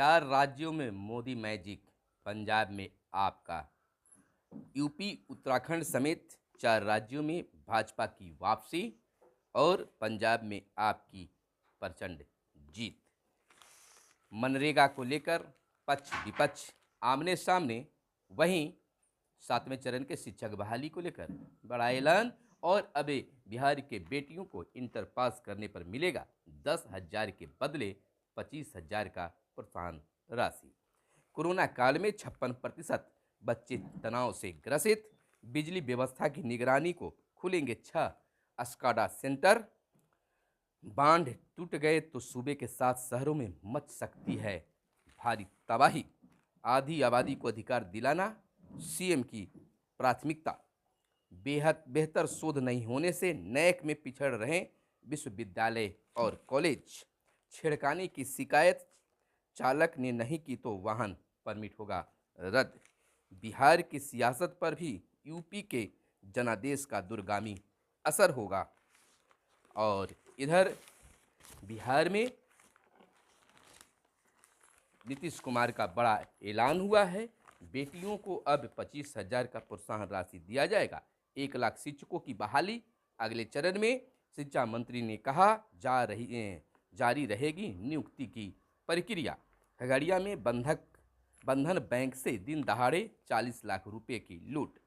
चार राज्यों में मोदी मैजिक, पंजाब में आपका। यूपी उत्तराखंड समेत चार राज्यों में भाजपा की वापसी और पंजाब में आपकी प्रचंड जीत। मनरेगा को लेकर पक्ष विपक्ष आमने सामने। वहीं सातवें चरण के शिक्षक बहाली को लेकर बड़ा ऐलान। और अब बिहार के बेटियों को इंटर पास करने पर मिलेगा 10,000 के बदले 25,000 का प्रोत्साहन राशि। कोरोना काल में 56% बच्चे तनाव से ग्रसित। बिजली व्यवस्था की निगरानी को खुलेंगे 6 स्काडा सेंटर। बांध टूट गए तो सूबे के 7 शहरों में मच सकती है भारी तबाही। आधी आबादी को अधिकार दिलाना सीएम की प्राथमिकता। बेहद बेहतर शोध नहीं होने से नैक में पिछड़ रहे विश्वविद्यालय और कॉलेज। छेड़खानी की शिकायत चालक ने नहीं की तो वाहन परमिट होगा रद्द। बिहार की सियासत पर भी यूपी के जनादेश का दूरगामी असर होगा। और इधर बिहार में नीतीश कुमार का बड़ा ऐलान हुआ है। बेटियों को अब 25,000 का प्रोत्साहन राशि दिया जाएगा। 1 लाख शिक्षकों की बहाली अगले चरण में। शिक्षा मंत्री ने कहा जारी रहेगी नियुक्ति की प्रक्रिया। खगड़िया में बंधन बैंक से दिन दहाड़े 40 लाख रुपए की लूट।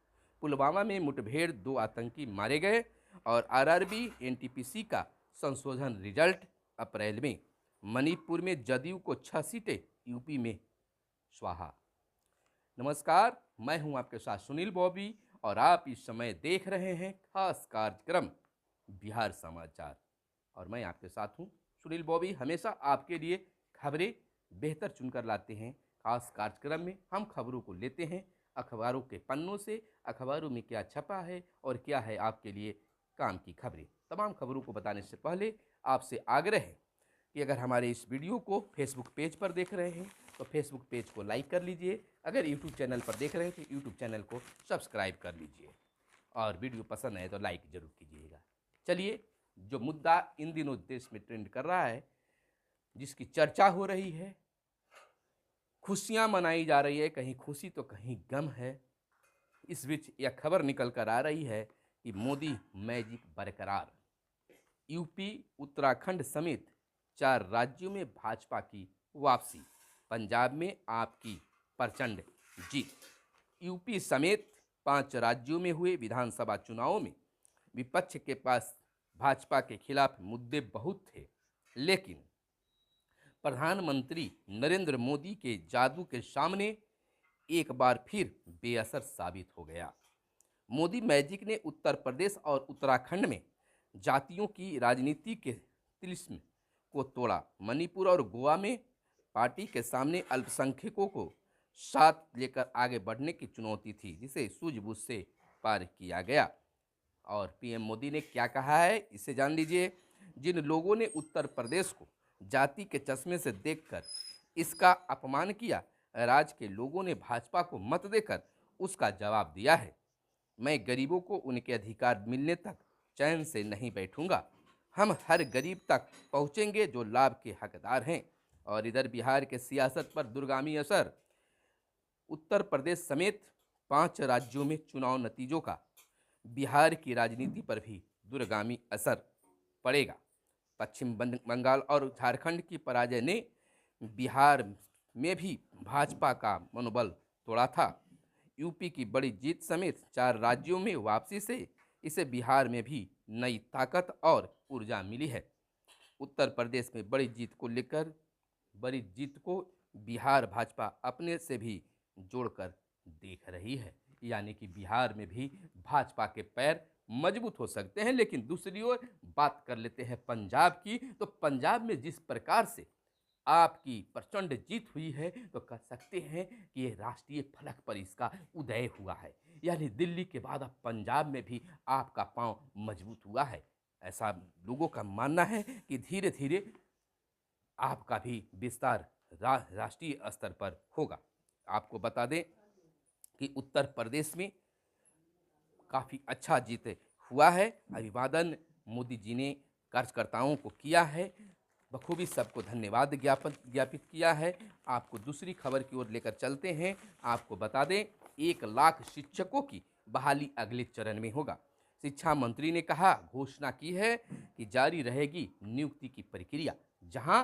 पुलवामा में मुठभेड़ 2 आतंकी मारे गए। और आरआरबी एनटीपीसी का संशोधन रिजल्ट अप्रैल में। मणिपुर में जदयू को 6 सीटें, यूपी में स्वाहा। नमस्कार, मैं हूं आपके साथ सुनील बॉबी और आप इस समय देख रहे हैं खास कार्यक्रम बिहार समाचार। और मैं आपके साथ हूं सुनील बॉबी। हमेशा आपके लिए खबरें बेहतर चुनकर लाते हैं। खास कार्यक्रम में हम खबरों को लेते हैं अखबारों के पन्नों से। अखबारों में क्या छपा है और क्या है आपके लिए काम की खबरें। तमाम खबरों को बताने से पहले आपसे आग्रह है कि अगर हमारे इस वीडियो को फेसबुक पेज पर देख रहे हैं तो फेसबुक पेज को लाइक कर लीजिए। अगर यूट्यूब चैनल पर देख रहे हैं तो यूट्यूब चैनल को सब्सक्राइब कर लीजिए। और वीडियो पसंद आए तो लाइक जरूर कीजिएगा। चलिए, जो मुद्दा इन दिनों देश में ट्रेंड कर रहा है, जिसकी चर्चा हो रही है, खुशियां मनाई जा रही है, कहीं खुशी तो कहीं गम है। इस बीच यह खबर निकल कर आ रही है कि मोदी मैजिक बरकरार। यूपी उत्तराखंड समेत 4 राज्यों में भाजपा की वापसी। पंजाब में आपकी प्रचंड जीत। यूपी समेत 5 राज्यों में हुए विधानसभा चुनावों में विपक्ष के पास भाजपा के खिलाफ मुद्दे बहुत थे, लेकिन प्रधानमंत्री नरेंद्र मोदी के जादू के सामने एक बार फिर बेअसर साबित हो गया। मोदी मैजिक ने उत्तर प्रदेश और उत्तराखंड में जातियों की राजनीति के तिलिस्म को तोड़ा। मणिपुर और गोवा में पार्टी के सामने अल्पसंख्यकों को साथ लेकर आगे बढ़ने की चुनौती थी, जिसे सूझबूझ से पार किया गया। और पीएम मोदी ने क्या कहा है, इसे जान लीजिए। जिन लोगों ने उत्तर प्रदेश को जाति के चश्मे से देखकर इसका अपमान किया, राज्य के लोगों ने भाजपा को मत देकर उसका जवाब दिया है। मैं गरीबों को उनके अधिकार मिलने तक चैन से नहीं बैठूंगा। हम हर गरीब तक पहुंचेंगे जो लाभ के हकदार हैं। और इधर बिहार के सियासत पर दूरगामी असर। उत्तर प्रदेश समेत 5 राज्यों में चुनाव नतीजों का बिहार की राजनीति पर भी दूरगामी असर पड़ेगा। पश्चिम बंगाल और झारखंड की पराजय ने बिहार में भी भाजपा का मनोबल तोड़ा था। यूपी की बड़ी जीत समेत 4 राज्यों में वापसी से इसे बिहार में भी नई ताकत और ऊर्जा मिली है। उत्तर प्रदेश में बड़ी जीत को बिहार भाजपा अपने से भी जोड़कर देख रही है। यानी कि बिहार में भी भाजपा के पैर मजबूत हो सकते हैं। लेकिन दूसरी ओर बात कर लेते हैं पंजाब की, तो पंजाब में जिस प्रकार से आपकी प्रचंड जीत हुई है, तो कह सकते हैं कि ये राष्ट्रीय फलक पर इसका उदय हुआ है। यानी दिल्ली के बाद अब पंजाब में भी आपका पांव मजबूत हुआ है। ऐसा लोगों का मानना है कि धीरे धीरे आपका भी विस्तार राष्ट्रीय स्तर पर होगा। आपको बता दें कि उत्तर प्रदेश में काफ़ी अच्छा जीत हुआ है। अभिवादन मोदी जी ने कार्यकर्ताओं को किया है। बखूबी सबको धन्यवाद ज्ञापित किया है। आपको दूसरी खबर की ओर लेकर चलते हैं। आपको बता दें, 1 लाख शिक्षकों की बहाली अगले चरण में होगा। शिक्षा मंत्री ने घोषणा की है कि जारी रहेगी नियुक्ति की प्रक्रिया। जहां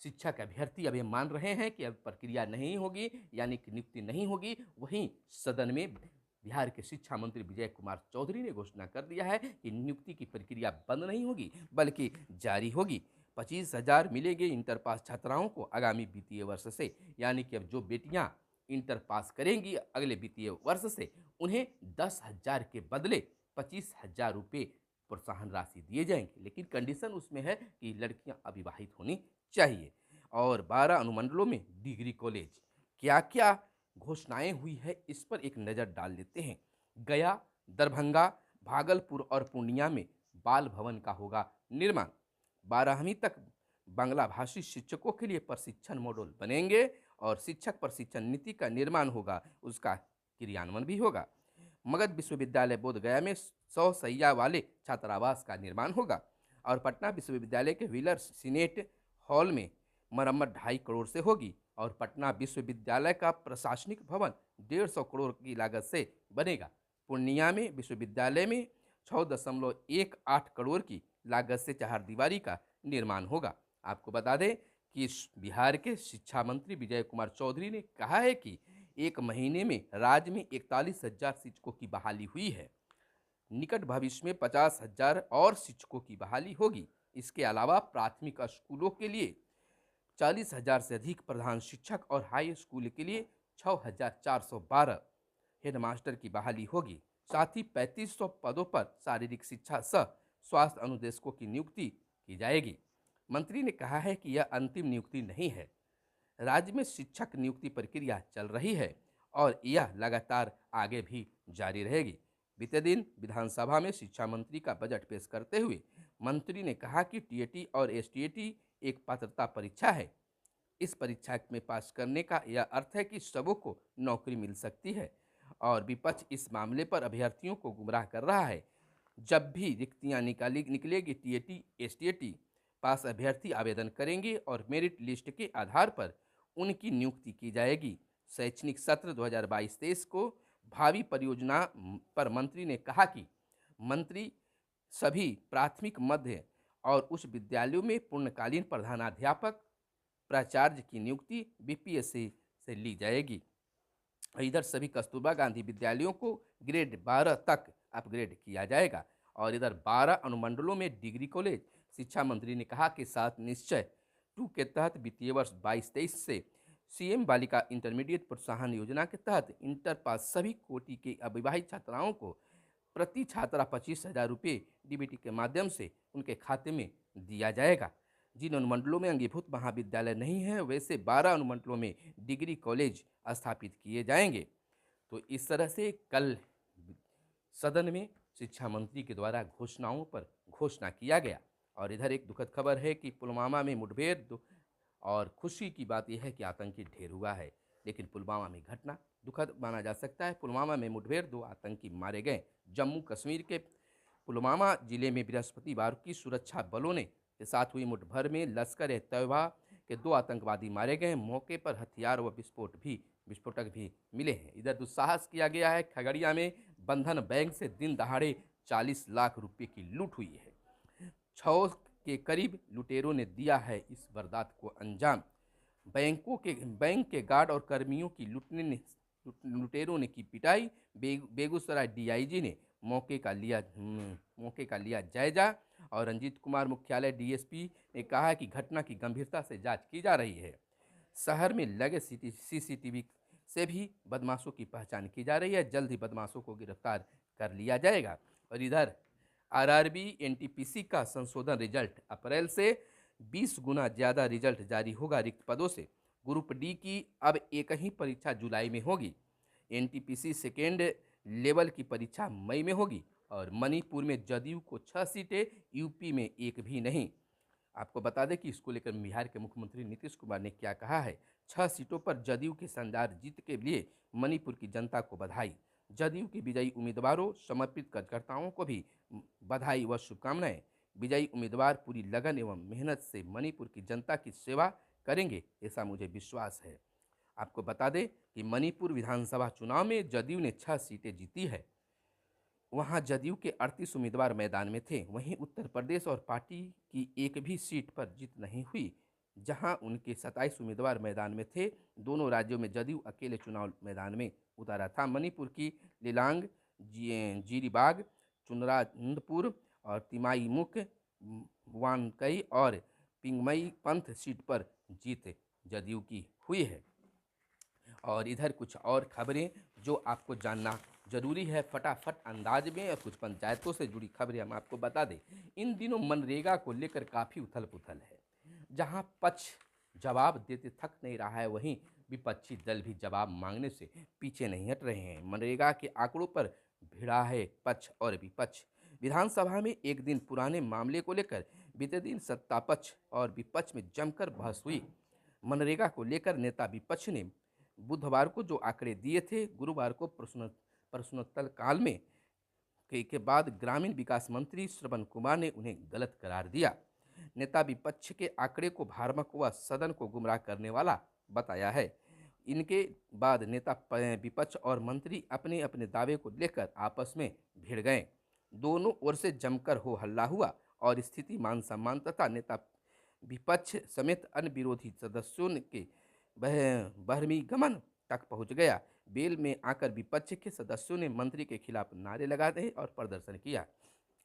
शिक्षक अभ्यर्थी अब ये मान रहे हैं कि अब प्रक्रिया नहीं होगी, यानी कि नियुक्ति नहीं होगी, वहीं सदन में बिहार के शिक्षा मंत्री विजय कुमार चौधरी ने घोषणा कर दिया है कि नियुक्ति की प्रक्रिया बंद नहीं होगी बल्कि जारी होगी। 25,000 मिलेंगे इंटर पास छात्राओं को आगामी वित्तीय वर्ष से, यानी कि अब जो बेटियां इंटर पास करेंगी अगले वित्तीय वर्ष से, उन्हें 10,000 के बदले 25,000 रुपये प्रोत्साहन राशि दिए जाएंगे। लेकिन कंडीशन उसमें है कि लड़कियां अविवाहित होनी चाहिए। और 12 अनुमंडलों में डिग्री कॉलेज, क्या क्या घोषणाएं हुई है इस पर एक नज़र डाल लेते हैं। गया, दरभंगा, भागलपुर और पूर्णिया में बाल भवन का होगा निर्माण। 12वीं तक बांग्ला भाषी शिक्षकों के लिए प्रशिक्षण मॉड्यूल बनेंगे और शिक्षक प्रशिक्षण नीति का निर्माण होगा, उसका क्रियान्वयन भी होगा। मगध विश्वविद्यालय बोध गया में 100 शैया वाले छात्रावास का निर्माण होगा और पटना विश्वविद्यालय के व्हीलर सीनेट हॉल में मरम्मत 2.5 करोड़ से होगी और पटना विश्वविद्यालय का प्रशासनिक भवन 150 करोड़ की लागत से बनेगा। पूर्णिया में विश्वविद्यालय में 6.18 करोड़ की लागत से चहारदीवारी का निर्माण होगा। आपको बता दें कि बिहार के शिक्षा मंत्री विजय कुमार चौधरी ने कहा है कि 1 महीने में राज्य में 41,000 शिक्षकों की बहाली हुई है। निकट भविष्य में 50,000 और शिक्षकों की बहाली होगी। इसके अलावा प्राथमिक स्कूलों के लिए 40,000 से अधिक प्रधान शिक्षक और हाई स्कूल के लिए 6,412 हेडमास्टर की बहाली होगी। साथ ही 3500 पदों पर शारीरिक शिक्षा सह स्वास्थ्य अनुदेशकों की नियुक्ति की जाएगी। मंत्री ने कहा है कि यह अंतिम नियुक्ति नहीं है, राज्य में शिक्षक नियुक्ति प्रक्रिया चल रही है और यह लगातार आगे भी जारी रहेगी। बीते दिन विधानसभा में शिक्षा मंत्री का बजट पेश करते हुए मंत्री ने कहा कि टीएटी और एसटीएटी एक पात्रता परीक्षा है। इस परीक्षा में पास करने का यह अर्थ है कि सबों को नौकरी मिल सकती है और विपक्ष इस मामले पर अभ्यर्थियों को गुमराह कर रहा है। जब भी रिक्तियां निकलेगी, टीएटी एसटीएटी पास अभ्यर्थी आवेदन करेंगे और मेरिट लिस्ट के आधार पर उनकी नियुक्ति की जाएगी। शैक्षणिक सत्र 2022-23 को भावी परियोजना पर मंत्री ने कहा कि मंत्री सभी प्राथमिक, मध्य और उच्च विद्यालयों में पूर्णकालीन प्रधानाध्यापक, प्राचार्य की नियुक्ति बीपीएससी से ली जाएगी। इधर सभी कस्तूरबा गांधी विद्यालयों को ग्रेड 12 तक अपग्रेड किया जाएगा और इधर 12 अनुमंडलों में डिग्री कॉलेज। शिक्षा मंत्री ने कहा कि 7 निश्चय 2 के तहत वित्तीय वर्ष 22-23 से सीएम बालिका इंटरमीडिएट प्रोत्साहन योजना के तहत इंटर पास सभी कोटि के अविवाहित छात्राओं को प्रति छात्रा 25,000 रुपये डीबीटी के माध्यम से उनके खाते में दिया जाएगा। जिन अनुमंडलों में अंगीभूत महाविद्यालय नहीं है, वैसे 12 अनुमंडलों में डिग्री कॉलेज स्थापित किए जाएंगे। तो इस तरह से कल सदन में शिक्षा मंत्री के द्वारा घोषणाओं पर घोषणा किया गया। और इधर एक दुखद खबर है कि पुलवामा में मुठभेड़, और खुशी की बात यह है कि आतंकी ढेर हुआ है, लेकिन पुलवामा में घटना दुखद माना जा सकता है। पुलवामा में मुठभेड़, 2 आतंकी मारे गए। जम्मू कश्मीर के पुलवामा जिले में बृहस्पतिवार की सुरक्षा बलों ने के साथ हुई मुठभेड़ में लश्कर ए तैयबा के 2 आतंकवादी मारे गए। मौके पर हथियार व विस्फोटक भी मिले हैं। इधर दुस्साहस किया गया है। खगड़िया में बंधन बैंक से दिन दहाड़े 40 लाख रुपए की लूट हुई है। 6 के करीब लुटेरों ने दिया है इस वारदात को अंजाम। बैंक के गार्ड और कर्मियों की लुटेरों ने की पिटाई। बेगूसराय डीआईजी ने मौके का लिया जायजा और रंजीत कुमार मुख्यालय डीएसपी ने कहा कि घटना की गंभीरता से जांच की जा रही है। शहर में लगे सीसीटीवी से भी बदमाशों की पहचान की जा रही है। जल्द ही बदमाशों को गिरफ्तार कर लिया जाएगा। और इधर आरआरबी एनटीपीसी का संशोधन रिजल्ट, अप्रैल से 20 गुना ज़्यादा रिजल्ट जारी होगा रिक्त पदों से। ग्रुप डी की अब एक ही परीक्षा जुलाई में होगी। एनटीपीसी सेकेंड लेवल की परीक्षा मई में होगी और मणिपुर में जदयू को 6 सीटें, यूपी में 1 भी नहीं। आपको बता दें कि इसको लेकर बिहार के मुख्यमंत्री नीतीश कुमार ने क्या कहा है। 6 सीटों पर जदयू की शानदार जीत के लिए मणिपुर की जनता को बधाई। जदयू के विजयी उम्मीदवारों, समर्पित कार्यकर्ताओं को भी बधाई व शुभकामनाएं। विजयी उम्मीदवार पूरी लगन एवं मेहनत से मणिपुर की जनता की सेवा करेंगे, ऐसा मुझे विश्वास है। आपको बता दें कि मणिपुर विधानसभा चुनाव में जदयू ने 6 सीटें जीती है। वहां जदयू के 38 उम्मीदवार मैदान में थे। वहीं उत्तर प्रदेश और पार्टी की एक भी सीट पर जीत नहीं हुई, जहां उनके 27 उम्मीदवार मैदान में थे। दोनों राज्यों में जदयू अकेले चुनाव मैदान में उतारा था। मणिपुर की लिलांग, जीरीबाग, चुनरानंदपुर और तिमाईमुख, वानकई और पिंगमई पंथ सीट पर जीत जदयू की हुई है। और इधर कुछ और खबरें जो आपको जानना जरूरी है फटाफट अंदाज में, और कुछ पंचायतों से जुड़ी खबरें हम आपको बता दें। इन दिनों मनरेगा को लेकर काफ़ी उथल पुथल है। जहां पक्ष जवाब देते थक नहीं रहा है, वहीं विपक्षी दल भी जवाब मांगने से पीछे नहीं हट रहे हैं। मनरेगा के आंकड़ों पर भिड़ा है पक्ष और विपक्ष। विधानसभा में एक दिन पुराने मामले को लेकर बीते दिन सत्ता पक्ष और विपक्ष में जमकर बहस हुई। मनरेगा को लेकर नेता विपक्ष ने बुधवार को जो आंकड़े दिए थे, गुरुवार को प्रश्नोत्तर काल में के बाद ग्रामीण विकास मंत्री श्रवण कुमार ने उन्हें गलत करार दिया। नेता विपक्ष के आंकड़े को भ्रामक व सदन को गुमराह करने वाला बताया है। इनके बाद नेता विपक्ष और मंत्री अपने अपने दावे को लेकर आपस में भिड़ गए। दोनों ओर से जमकर हो हल्ला हुआ और स्थिति मान सम्मान तथा नेता विपक्ष समेत अन्य विरोधी सदस्यों के बहिर्गमन तक पहुंच गया। बेल में आकर विपक्ष के सदस्यों ने मंत्री के खिलाफ नारे लगाए और प्रदर्शन किया।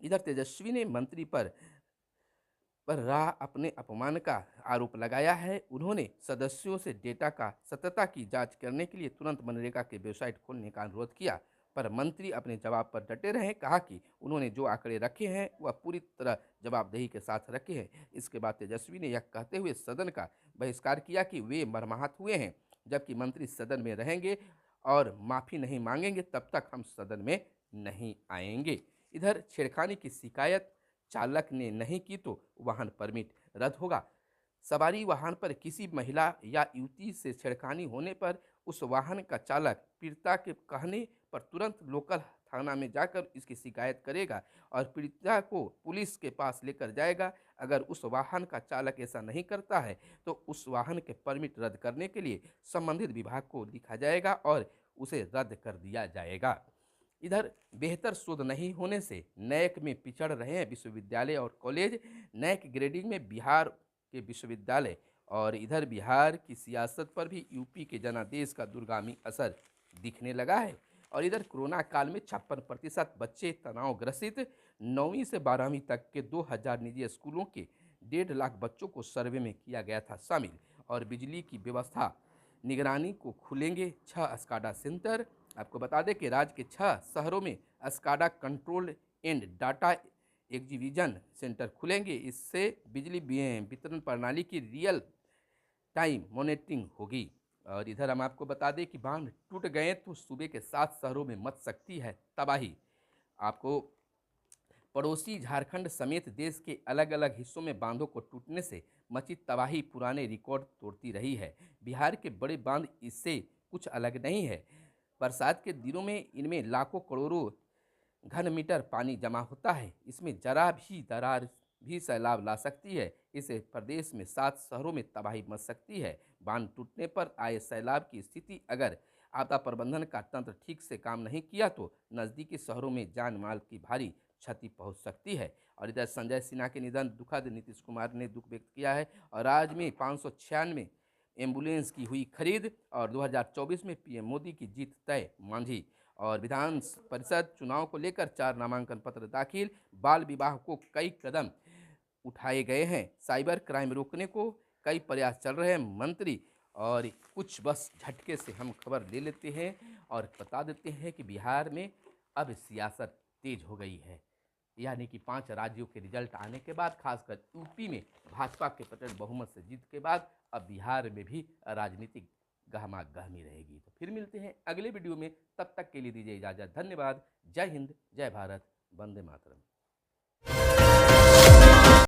इधर तेजस्वी ने मंत्री पर राह अपने अपमान का आरोप लगाया है। उन्होंने सदस्यों से डेटा का सत्यता की जांच करने के लिए तुरंत मनरेगा के वेबसाइट खोलने का अनुरोध किया, पर मंत्री अपने जवाब पर डटे रहे। कहा कि उन्होंने जो आंकड़े रखे हैं वह पूरी तरह जवाबदेही के साथ रखे हैं। इसके बाद तेजस्वी ने यह कहते हुए सदन का बहिष्कार किया कि वे मर्माहत हुए हैं, जबकि मंत्री सदन में रहेंगे और माफ़ी नहीं मांगेंगे तब तक हम सदन में नहीं आएंगे। इधर छेड़खानी की शिकायत चालक ने नहीं की तो वाहन परमिट रद्द होगा। सवारी वाहन पर किसी महिला या युवती से छेड़खानी होने पर उस वाहन का चालक पीड़िता के कहने पर तुरंत लोकल थाना में जाकर इसकी शिकायत करेगा और पीड़िता को पुलिस के पास लेकर जाएगा। अगर उस वाहन का चालक ऐसा नहीं करता है तो उस वाहन के परमिट रद्द करने के लिए संबंधित विभाग को लिखा जाएगा और उसे रद्द कर दिया जाएगा। इधर बेहतर शोध नहीं होने से नैक में पिछड़ रहे हैं विश्वविद्यालय और कॉलेज। नैक ग्रेडिंग में बिहार के विश्वविद्यालय और इधर बिहार की सियासत पर भी यूपी के जनादेश का दूरगामी असर दिखने लगा है। और इधर कोरोना काल में 56% बच्चे तनावग्रसित। 9वीं से 12वीं तक के 2000 निजी स्कूलों के 1.5 लाख बच्चों को सर्वे में किया गया था शामिल। और बिजली की व्यवस्था निगरानी को खुलेंगे 6 स्काडा सेंटर। आपको बता दें कि राज्य के 6 शहरों में SCADA control and data acquisition centre खुलेंगे। इससे बिजली वितरण प्रणाली की रियल टाइम मॉनिटरिंग होगी। और इधर हम आपको बता दें कि बांध टूट गए तो सूबे के 7 शहरों में मच सकती है तबाही। आपको पड़ोसी झारखंड समेत देश के अलग अलग हिस्सों में बांधों को टूटने से मची तबाही पुराने रिकॉर्ड तोड़ती रही है। बिहार के बड़े बांध इससे कुछ अलग नहीं है। बरसात के दिनों में इनमें लाखों करोड़ों घन मीटर पानी जमा होता है। इसमें जरा भी दरार भी सैलाब ला सकती है। इससे प्रदेश में 7 शहरों में तबाही मच सकती है। बांध टूटने पर आए सैलाब की स्थिति अगर आपदा प्रबंधन का तंत्र ठीक से काम नहीं किया तो नज़दीकी शहरों में जान माल की भारी क्षति पहुंच सकती है। और इधर संजय सिन्हा के निधन दुखद। नीतीश कुमार ने दुख व्यक्त किया है। और राज्य में 596 एम्बुलेंस की हुई खरीद। और 2024 में पीएम मोदी की जीत तय, मांझी। और विधान परिषद चुनाव को लेकर 4 नामांकन पत्र दाखिल। बाल विवाह को कई कदम उठाए गए हैं। साइबर क्राइम रोकने को कई प्रयास चल रहे हैं मंत्री। और कुछ बस झटके से हम खबर ले लेते हैं और बता देते हैं कि बिहार में अब सियासत तेज हो गई है। यानी कि 5 राज्यों के रिजल्ट आने के बाद, खासकर यूपी में भाजपा के प्रचंड बहुमत से जीत के बाद, अब बिहार में भी राजनीतिक गहमा गहमी रहेगी। तो फिर मिलते हैं अगले वीडियो में, तब तक के लिए दीजिए इजाज़त। धन्यवाद। जय हिंद, जय भारत, वंदे मातरम।